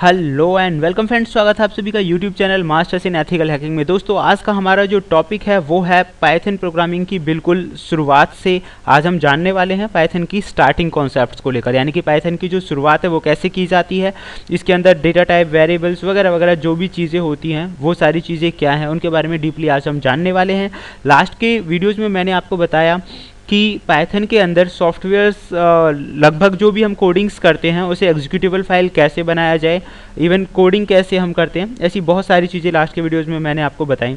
Hello and welcome friends, स्वागत है आप सभी का YouTube channel masters in ethical hacking में। दोस्तों आज का हमारा जो टॉपिक है वो है पाइथन प्रोग्रामिंग की बिल्कुल शुरुआत से। आज हम जानने वाले हैं पाइथन की स्टार्टिंग कॉन्सेप्ट्स को लेकर, यानी कि पाइथन की जो शुरुआत है वो कैसे की जाती है, इसके अंदर डेटा टाइप, वेरिएबल्स वगैरह वगैरह जो भी चीज़ें होती हैं वो सारी चीज़ें क्या हैं उनके बारे में डीपली आज हम जानने वाले हैं। लास्ट के वीडियोज़ में मैंने आपको बताया कि पाइथन के अंदर सॉफ्टवेयर्स लगभग जो भी हम कोडिंग्स करते हैं उसे एग्जीक्यूटेबल फाइल कैसे बनाया जाए, इवन कोडिंग कैसे हम करते हैं, ऐसी बहुत सारी चीज़ें लास्ट के वीडियोज़ में मैंने आपको बताई।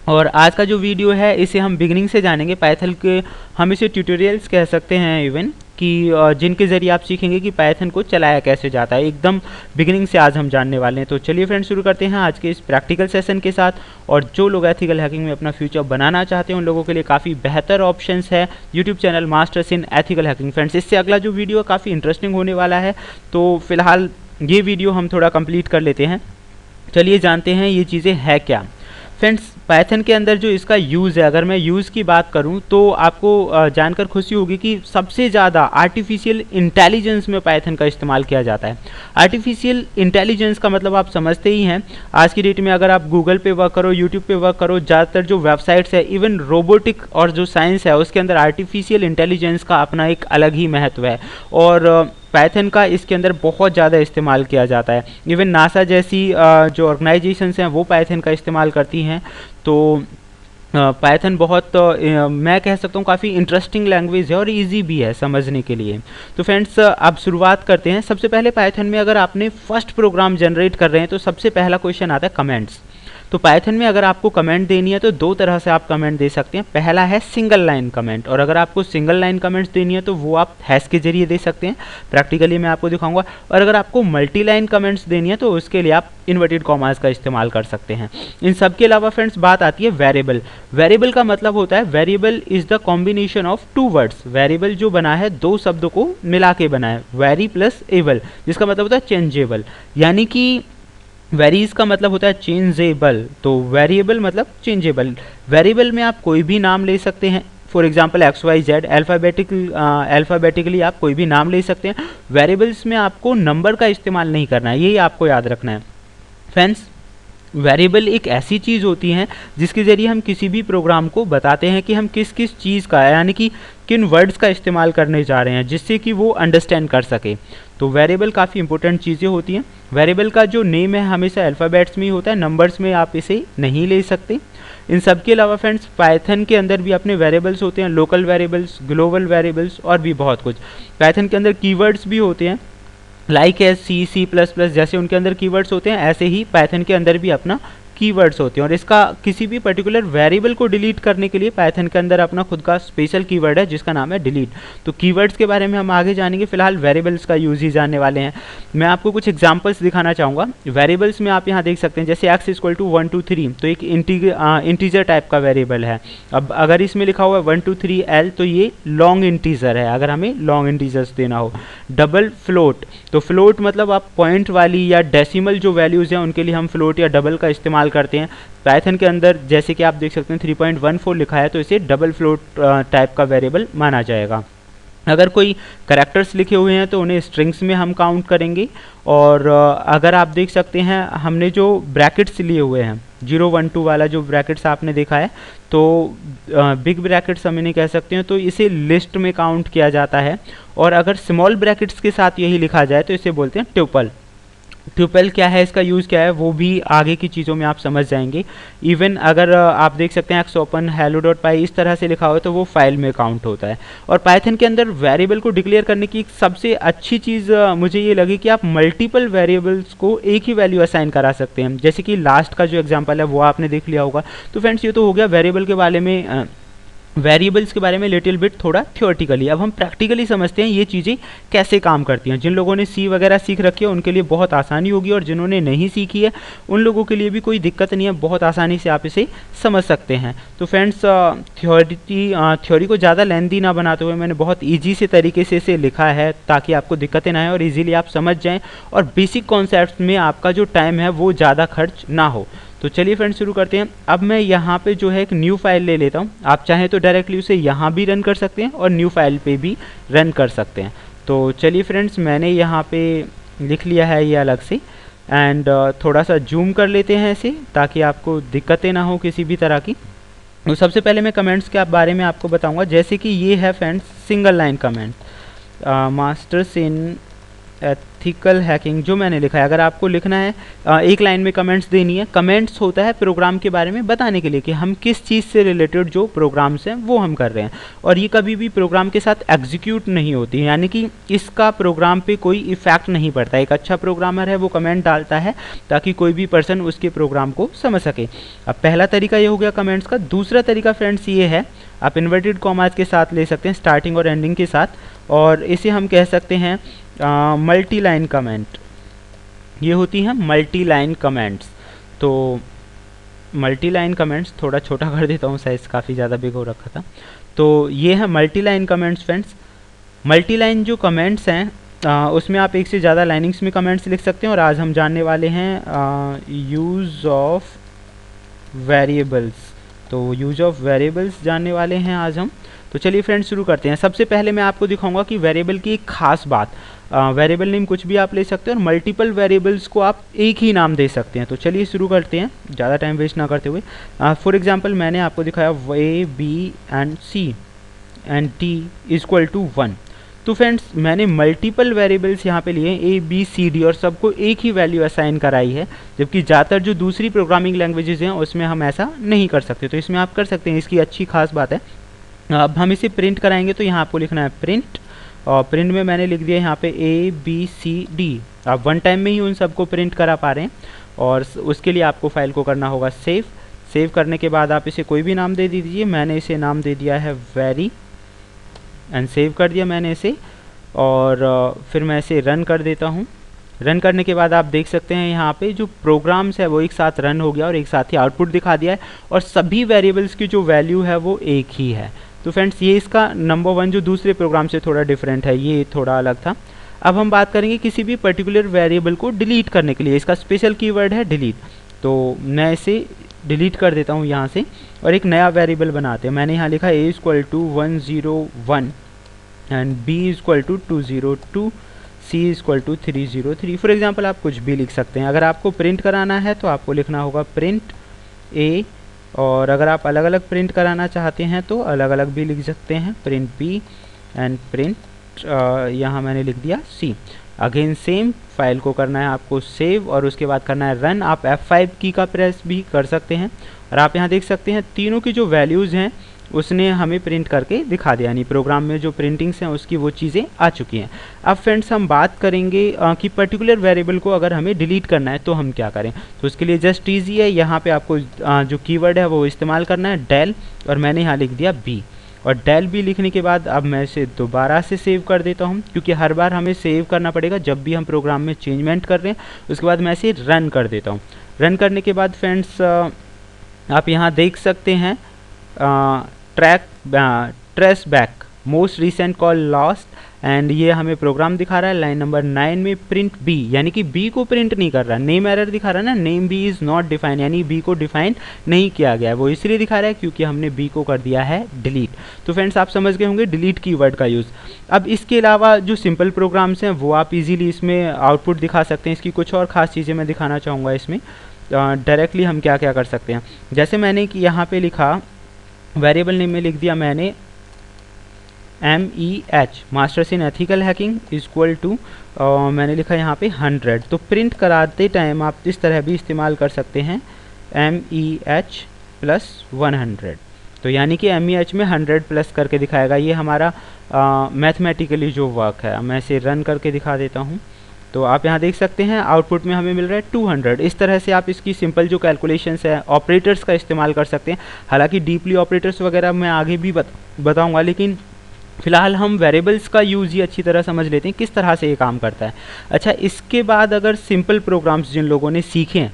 और आज का जो वीडियो है इसे हम बिगिनिंग से जानेंगे। पाइथन के हम इसे ट्यूटोरियल्स कह सकते हैं इवन, कि जिनके ज़रिए आप सीखेंगे कि पाइथन को चलाया कैसे जाता है, एकदम बिगिनिंग से आज हम जानने वाले हैं। तो चलिए फ्रेंड्स शुरू करते हैं आज के इस प्रैक्टिकल सेशन के साथ। और जो लोग एथिकल हैकिंग में अपना फ्यूचर बनाना चाहते हैं उन लोगों के लिए काफ़ी बेहतर ऑप्शंस है YouTube channel masters in ethical hacking. Friends इससे अगला जो वीडियो काफ़ी इंटरेस्टिंग होने वाला है, तो फिलहाल ये वीडियो हम थोड़ा कंप्लीट कर लेते हैं। चलिए जानते हैं ये चीज़ें है क्या। फ्रेंड्स पाइथन के अंदर जो इसका यूज़ है, अगर मैं यूज़ की बात करूं तो आपको जानकर खुशी होगी कि सबसे ज़्यादा आर्टिफिशियल इंटेलिजेंस में पाइथन का इस्तेमाल किया जाता है। आर्टिफिशियल इंटेलिजेंस का मतलब आप समझते ही हैं। आज की डेट में अगर आप गूगल पे वर्क करो, यूट्यूब पे वर्क करो, ज़्यादातर जो वेबसाइट्स है, इवन रोबोटिक और जो साइंस है उसके अंदर आर्टिफिशियल इंटेलिजेंस का अपना एक अलग ही महत्व है। और पाइथन का इसके अंदर बहुत ज़्यादा इस्तेमाल किया जाता है। इवन नासा जैसी जो ऑर्गेनाइजेशंस हैं वो पाइथन का इस्तेमाल करती हैं। तो पाइथन बहुत मैं कह सकता हूँ काफ़ी इंटरेस्टिंग लैंग्वेज है और इजी भी है समझने के लिए। तो फ्रेंड्स अब शुरुआत करते हैं। सबसे पहले पाइथन में अगर आपने फर्स्ट प्रोग्राम जनरेट कर रहे हैं तो सबसे पहला क्वेश्चन आता है कमेंट्स। तो पाइथन में अगर आपको कमेंट देनी है तो दो तरह से आप कमेंट दे सकते हैं। पहला है सिंगल लाइन कमेंट, और अगर आपको सिंगल लाइन कमेंट्स देनी है तो वो आप हैश के जरिए दे सकते हैं। प्रैक्टिकली मैं आपको दिखाऊंगा। और अगर आपको मल्टी लाइन कमेंट्स देनी है तो उसके लिए आप इन्वर्टेड कॉमास का इस्तेमाल कर सकते हैं। इन सब के अलावा फ्रेंड्स बात आती है वेरिएबल। वेरिएबल का मतलब होता है variable is the combination of two words. Variable जो बना है दो शब्दों को मिला के बना है, वेरी प्लस एबल, जिसका मतलब होता है चेंजेबल। यानी कि वेरीज का मतलब होता है चेंजेबल, तो वेरिएबल मतलब चेंजेबल। वेरिएबल में आप कोई भी नाम ले सकते हैं, फॉर एग्जाम्पल XYZ अल्फ़ाबेटिकली आप कोई भी नाम ले सकते हैं। वेरिएबल्स में आपको नंबर का इस्तेमाल नहीं करना है, यही आपको याद रखना है। फ्रेंड्स वेरिएबल एक ऐसी चीज़ होती है जिसके ज़रिए हम किसी भी प्रोग्राम को बताते हैं कि हम किस किस चीज़ का, यानी कि किन वर्ड्स का इस्तेमाल करने जा रहे हैं, जिससे कि वो अंडरस्टैंड कर सके। तो वेरिएबल काफ़ी इंपॉर्टेंट चीज़ें होती हैं। वेरिएबल का जो नेम है हमेशा अल्फ़ाबेट्स में ही होता है, नंबर्स में आप इसे नहीं ले सकते। इन सब के अलावा फ्रेंड्स पाइथन के अंदर भी अपने वेरिएबल्स होते हैं, लोकल वेरिएबल्स, ग्लोबल वेरिएबल्स और भी बहुत कुछ। पाइथन के अंदर कीवर्ड्स भी होते हैं, लाइक है C++ जैसे उनके अंदर कीवर्ड्स होते हैं, ऐसे ही पाइथन के अंदर भी अपना कीवर्ड्स होते हैं। और इसका किसी भी पर्टिकुलर वेरिएबल को डिलीट करने के लिए पाइथन के अंदर अपना खुद का स्पेशल कीवर्ड है जिसका नाम है डिलीट। तो कीवर्ड्स के बारे में हम आगे जानेंगे, फिलहाल वेरिएबल्स का यूज ही जानने वाले हैं। मैं आपको कुछ एग्जांपल्स दिखाना चाहूँगा। वेरिएबल्स में आप यहाँ देख सकते हैं, जैसे x = 1 2 3, तो एक इंटीजर टाइप का वेरिएबल है। अब अगर इसमें लिखा हुआ है 1 2 3 L, तो ये लॉन्ग इंटीजर है, अगर हमें लॉन्ग इंटीजर्स देना हो। डबल फ्लोट, तो फ्लोट मतलब आप पॉइंट वाली या डेसिमल जो वैल्यूज़ हैं उनके लिए हम फ्लोट या डबल का इस्तेमाल करते हैं। पाइथन के अंदर जैसे कि आप देख सकते हैं 3.14 लिखा है, तो इसे डबल फ्लोट टाइप का वेरिएबल माना जाएगा। अगर कोई करैक्टर्स लिखे हुए हैं तो उन्हें स्ट्रिंग्स में हम काउंट करेंगे। और अगर आप देख सकते हैं हमने जो ब्रैकेट्स लिए हुए हैं 0 1 2 वाला जो ब्रैकेट्स आपने देखा है, तो बिग ब्रैकेट्स हम इन्हें कह सकते हैं, तो इसे लिस्ट में काउंट किया जाता है। और अगर स्मॉल ब्रैकेट्स के साथ यही लिखा जाए तो इसे बोलते हैं ट्यूपल। ट्यूपल क्या है, इसका यूज़ क्या है, वो भी आगे की चीज़ों में आप समझ जाएंगे। इवन अगर आप देख सकते हैं xopen hello.py इस तरह से लिखा हो तो वो फाइल में काउंट होता है। और पाइथन के अंदर वेरिएबल को डिक्लेयर करने की सबसे अच्छी चीज़ मुझे ये लगी कि आप मल्टीपल वेरिएबल्स को एक ही वैल्यू असाइन करा सकते हैं। जैसे कि लास्ट का जो एग्जाम्पल है वो आपने देख लिया होगा। तो फ्रेंड्स ये तो हो गया वेरिएबल के बारे में, वेरिएबल्स के बारे में लिटिल बिट थोड़ा थियोरेटिकली। अब हम प्रैक्टिकली समझते हैं ये चीज़ें कैसे काम करती हैं। जिन लोगों ने सी वगैरह सीख रखी है उनके लिए बहुत आसानी होगी, और जिन्होंने नहीं सीखी है उन लोगों के लिए भी कोई दिक्कत नहीं है, बहुत आसानी से आप इसे समझ सकते हैं। तो फ्रेंड्स थ्योरी को ज़्यादा लेंथी ना बनाते हुए मैंने बहुत ईजी से तरीके से इसे लिखा है ताकि आपको दिक्कतें ना आए और ईजिली आप समझ जाएँ, और बेसिक कॉन्सेप्ट में आपका जो टाइम है वो ज़्यादा खर्च ना हो। तो चलिए फ्रेंड्स शुरू करते हैं। अब मैं यहाँ पे जो है एक न्यू फाइल ले लेता हूँ। आप चाहें तो डायरेक्टली उसे यहाँ भी रन कर सकते हैं और न्यू फाइल पे भी रन कर सकते हैं। तो चलिए फ्रेंड्स मैंने यहाँ पे लिख लिया है ये अलग से। एंड थोड़ा सा जूम कर लेते हैं इसे ताकि आपको दिक्कतें ना हो किसी भी तरह की। तो सबसे पहले मैं कमेंट्स के बारे में आपको बताऊंगा, जैसे कि ये है friends single line comment, masters in ethical hacking जो मैंने लिखा है। अगर आपको लिखना है एक लाइन में कमेंट्स देनी है, कमेंट्स होता है प्रोग्राम के बारे में बताने के लिए कि हम किस चीज़ से रिलेटेड जो प्रोग्राम्स हैं वो हम कर रहे हैं, और ये कभी भी प्रोग्राम के साथ एग्जीक्यूट नहीं होती, यानी कि इसका प्रोग्राम पे कोई इफेक्ट नहीं पड़ता। एक अच्छा प्रोग्रामर है वो कमेंट डालता है ताकि कोई भी पर्सन उसके प्रोग्राम को समझ सके। अब पहला तरीका ये हो गया कमेंट्स का। दूसरा तरीका फ्रेंड्स ये है, आप इन्वर्टेड कॉमास के साथ ले सकते हैं, स्टार्टिंग और एंडिंग के साथ, और इसे हम कह सकते हैं मल्टी लाइन कमेंट। ये होती हैं मल्टी लाइन कमेंट्स। तो मल्टी लाइन कमेंट्स, थोड़ा छोटा कर देता हूँ, साइज काफ़ी ज़्यादा बिग हो रखा था। तो ये है multi line comments friends. Multi line जो कमेंट्स हैं उसमें आप एक से ज़्यादा लाइनिंग्स में कमेंट्स लिख सकते हैं, और आज हम जानने वाले हैं यूज़ ऑफ वेरिएबल्स। तो यूज़ ऑफ वेरिएबल्स जानने वाले हैं आज हम। तो चलिए फ्रेंड्स शुरू करते हैं। सबसे पहले मैं आपको दिखाऊंगा कि वेरिएबल की एक खास बात, वेरिएबल नेम कुछ भी आप ले सकते हैं और मल्टीपल वेरिएबल्स को आप एक ही नाम दे सकते हैं। तो चलिए शुरू करते हैं ज़्यादा टाइम वेस्ट ना करते हुए। फॉर एग्जांपल मैंने आपको दिखाया A, B and C and D equal to 1। तो फ्रेंड्स मैंने मल्टीपल वेरिएबल्स यहाँ पे लिए A, B, C, D और सबको एक ही वैल्यू असाइन कराई है, जबकि ज़्यादातर जो दूसरी प्रोग्रामिंग लैंग्वेजेस हैं उसमें हम ऐसा नहीं कर सकते। तो इसमें आप कर सकते हैं, इसकी अच्छी खास बात है। अब हम इसे प्रिंट कराएंगे तो यहाँ आपको लिखना है प्रिंट, और प्रिंट में मैंने लिख दिया यहाँ पे A, B, C, D। आप वन टाइम में ही उन सबको प्रिंट करा पा रहे हैं, और उसके लिए आपको फाइल को करना होगा सेव। सेव करने के बाद आप इसे कोई भी नाम दे दीजिए। मैंने इसे नाम दे दिया है वेरी, एंड सेव कर दिया मैंने इसे, और फिर मैं इसे रन कर देता हूँ। रन करने के बाद आप देख सकते हैं यहाँ पे जो प्रोग्राम्स है वो एक साथ रन हो गया और एक साथ ही आउटपुट दिखा दिया है, और सभी वेरिएबल्स की जो वैल्यू है वो एक ही है। तो फ्रेंड्स ये इसका नंबर 1 जो दूसरे प्रोग्राम से थोड़ा डिफरेंट है, ये थोड़ा अलग था। अब हम बात करेंगे किसी भी पर्टिकुलर वेरिएबल को डिलीट करने के लिए। इसका स्पेशल कीवर्ड है डिलीट। तो मैं इसे डिलीट कर देता हूँ यहाँ से, और एक नया वेरिएबल बनाते हैं। मैंने यहाँ लिखा A equal to 101 and B equal to 202, C equal to 303। For example आप कुछ भी लिख सकते हैं। अगर आपको प्रिंट कराना है तो आपको लिखना होगा प्रिंट A, और अगर आप अलग अलग प्रिंट कराना चाहते हैं तो अलग अलग भी लिख सकते हैं, प्रिंट B एंड प्रिंट यहाँ मैंने लिख दिया C। अगेन सेम, फाइल को करना है आपको सेव, और उसके बाद करना है रन। आप F5 की का प्रेस भी कर सकते हैं, और आप यहाँ देख सकते हैं तीनों की जो वैल्यूज़ हैं उसने हमें प्रिंट करके दिखा दिया, यानी प्रोग्राम में जो प्रिंटिंग्स हैं उसकी वो चीज़ें आ चुकी हैं। अब फ्रेंड्स हम बात करेंगे कि पर्टिकुलर वेरिएबल को अगर हमें डिलीट करना है तो हम क्या करें। तो उसके लिए जस्ट ईजी है, यहाँ पे आपको जो कीवर्ड है वो इस्तेमाल करना है डेल, और मैंने यहाँ लिख दिया B। और डेल B लिखने के बाद अब मैं इसे दोबारा से सेव कर देता हूँ, क्योंकि हर बार हमें सेव करना पड़ेगा जब भी हम प्रोग्राम में चेंजमेंट कर रहे हैं। उसके बाद मैं इसे रन कर देता हूँ। रन करने के बाद फ्रेंड्स आप यहाँ देख सकते हैं trace back most recent call lost, and ये हमें प्रोग्राम दिखा रहा है लाइन नंबर 9 में प्रिंट B, यानी कि B को प्रिंट नहीं कर रहा। नेम एरर दिखा रहा है ना, name B is not define, यानी B को डिफाइन नहीं किया गया है। वो इसलिए दिखा रहा है क्योंकि हमने B को कर दिया है डिलीट। तो फ्रेंड्स आप समझ गए होंगे डिलीट कीवर्ड का यूज़। अब इसके अलावा जो सिंपल प्रोग्राम्स हैं वो आप इजीली इसमें आउटपुट दिखा सकते हैं। इसकी कुछ और ख़ास चीज़ें मैं दिखाना चाहूँगा इसमें। डायरेक्टली हम क्या क्या कर सकते हैं, जैसे मैंने कि यहाँ पे लिखा वेरिएबल नेम में लिख दिया मैंने MEH masters in ethical hacking equal to मैंने लिखा यहाँ पे 100। तो प्रिंट कराते टाइम आप इस तरह भी इस्तेमाल कर सकते हैं MEH प्लस 100। तो यानी कि MEH में 100 प्लस करके दिखाएगा। ये हमारा मैथमेटिकली जो वर्क है। मैं इसे रन करके दिखा देता हूँ। तो आप यहाँ देख सकते हैं आउटपुट में हमें मिल रहा है 200। इस तरह से आप इसकी सिंपल जो कैलकुलेशंस है ऑपरेटर्स का इस्तेमाल कर सकते हैं। हालांकि डीपली ऑपरेटर्स वगैरह मैं आगे भी बताऊंगा, लेकिन फिलहाल हम वेरिएबल्स का यूज़ ही अच्छी तरह समझ लेते हैं किस तरह से ये काम करता है। अच्छा, इसके बाद अगर सिंपल प्रोग्राम्स जिन लोगों ने सीखे हैं,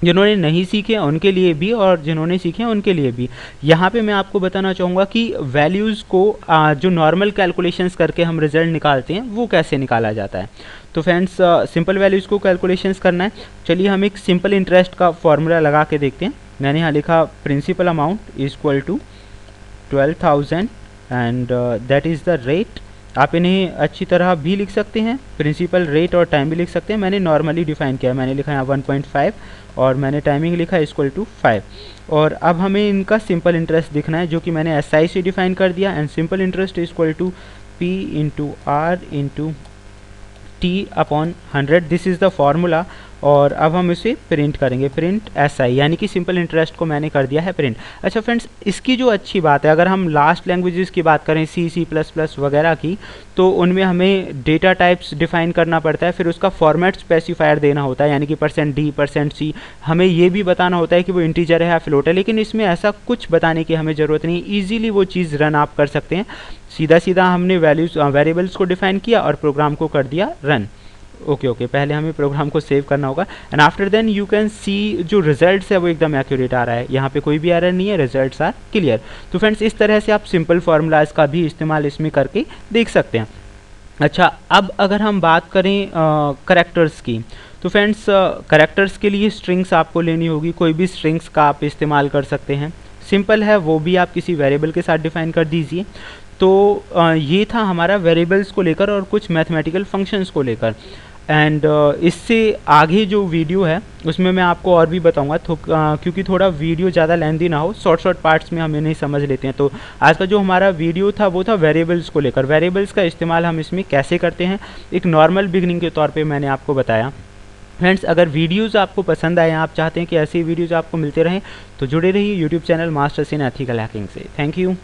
जिन्होंने नहीं सीखे उनके लिए भी और जिन्होंने सीखे उनके लिए भी, यहाँ पे मैं आपको बताना चाहूँगा कि वैल्यूज़ को जो नॉर्मल कैलकुलेशंस करके हम रिजल्ट निकालते हैं वो कैसे निकाला जाता है। तो फ्रेंड्स सिंपल वैल्यूज़ को कैलकुलेशंस करना है। चलिए हम एक सिंपल इंटरेस्ट का फॉर्मूला लगा के देखते हैं। मैंने यहाँ लिखा principal amount equal to 12,000 and that is the rate, आप इन्हें अच्छी तरह भी लिख सकते हैं, प्रिंसिपल, रेट और टाइम भी लिख सकते हैं। मैंने नॉर्मली डिफाइन किया है, मैंने लिखा है 1.5 और मैंने टाइमिंग लिखा है इक्वल टू 5। और अब हमें इनका सिंपल इंटरेस्ट दिखना है जो कि मैंने SI से डिफाइन कर दिया, and simple interest equal to P into R into T upon 100, this is the formula. और अब हम इसे प्रिंट करेंगे, प्रिंट SI, यानी कि सिंपल इंटरेस्ट को मैंने कर दिया है प्रिंट। अच्छा फ्रेंड्स, इसकी जो अच्छी बात है, अगर हम लास्ट लैंग्वेजेस की बात करें C++ वगैरह की, तो उनमें हमें डेटा टाइप्स डिफाइन करना पड़ता है, फिर उसका फॉर्मेट स्पेसिफायर देना होता है, यानी कि %D %C, हमें ये भी बताना होता है कि वो इंटीजर है या फ्लोट है। लेकिन इसमें ऐसा कुछ बताने की हमें ज़रूरत नहीं, ईजिली वो चीज़ रन आप कर सकते हैं। सीधा सीधा हमने वेरिएबल्स को डिफाइन किया और प्रोग्राम को कर दिया रन। ओके, पहले हमें प्रोग्राम को सेव करना होगा, and after then you can see जो रिजल्ट्स है वो एकदम एक्यूरेट आ रहा है, यहाँ पे कोई भी एरर नहीं है, रिजल्ट्स आर क्लियर। तो फ्रेंड्स, इस तरह से आप सिंपल फार्मूलाज का भी इस्तेमाल इसमें करके देख सकते हैं। अच्छा, अब अगर हम बात करें करेक्टर्स की, तो फ्रेंड्स करेक्टर्स के लिए स्ट्रिंग्स आपको लेनी होगी, कोई भी स्ट्रिंग्स का आप इस्तेमाल कर सकते हैं, सिंपल है, वो भी आप किसी वेरिएबल के साथ डिफाइन कर दीजिए। तो ये था हमारा वेरिएबल्स को लेकर और कुछ मैथमेटिकल फंक्शंस को लेकर। एंड इससे आगे जो वीडियो है उसमें मैं आपको और भी बताऊंगा, क्योंकि थोड़ा वीडियो ज़्यादा लेंथी ना हो, शॉर्ट पार्ट्स में हम इन्हें समझ लेते हैं। तो आज का जो हमारा वीडियो था वो था वेरिएबल्स को लेकर, वेरिएबल्स का इस्तेमाल हम इसमें कैसे करते हैं, एक नॉर्मल बिगनिंग के तौर पे मैंने आपको बताया। फ्रेंड्स, अगर वीडियोज़ आपको पसंद आए, आप चाहते हैं कि ऐसी वीडियोज़ आपको मिलते रहें, तो जुड़े रहिए YouTube channel masters in ethical hacking से। Thank you.